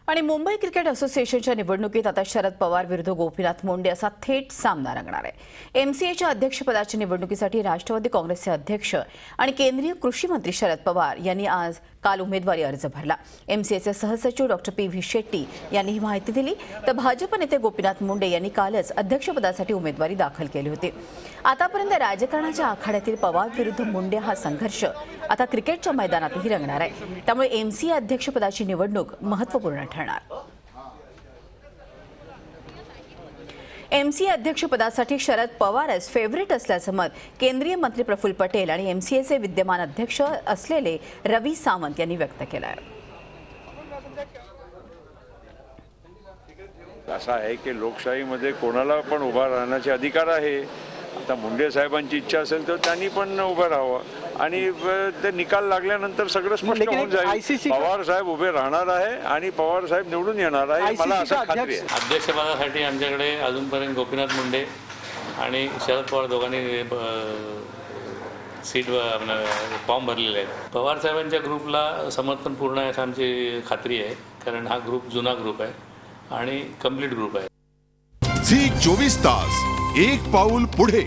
आणि मुंबई क्रिकेट असोसिएशनच्या निवडणुकीत आता शरद पवार विरुद्ध गोपीनाथ मुंडे असा थेट सामना रंगणार आहे। एमसीएच्या अध्यक्षपदाच्या निवडणुकीसाठी राष्ट्रवादी काँग्रेसचे अध्यक्ष आणि केंद्रीय कृषी मंत्री शरद पवार यांनी काल उमेदवारी अर्ज भरला। एमसीएचे सहसचिव डॉक्टर पी.व्ही. शेट्टी यांनी ही माहिती दिली, तर भाजप नेते गोपीनाथ मुंडे यांनी कालच अध्यक्षपदासाठी उमेदवारी दाखल केली होती। आतापर्यंत राजकारणाच्या आखाड्यातील पवार विरुद्ध मुंडे हा संघर्ष आता क्रिकेटच्या मैदानातही रंगणार आहे। त्यामुळे एमसीए अध्यक्षपदाची निवडणूक महत्त्वपूर्ण ठरणार। एमसीए अध्यक्षपदासाठी शरद पवारच फेवरेट असल्याचं मत केंद्रीय मंत्री प्रफुल्ल पटेल आणि एमसीएचे विद्यमान अध्यक्ष असलेले रवी सावंत यांनी व्यक्त केलं आहे। असं आहे की लोकशाहीमध्ये कोणाला पण उभा राहण्याचे अधिकार आहे। आता मुंडे साहेबांची इच्छा असेल तर त्यांनी पण उभं राहावं आणि ते निकाल लागल्यानंतर सगळं स्पष्ट होऊन जाईल। पवार साहेब उभे राहणार आहे आणि पवार साहेब निवडून येणार आहे, मला असं खात्री आहे। अध्यक्षपदासाठी आमच्याकडे अजूनपर्यंत गोपीनाथ मुंडे आणि शरद पवार दोघांनी सीट फॉर्म भरलेले आहेत। पवार साहेबांच्या ग्रुपला समर्थन पूर्ण आहे असं आमची खात्री आहे, कारण हा ग्रुप जुना ग्रुप आहे आणि कंप्लीट ग्रुप आहे। झी 24 तास एक पाऊल पुढे।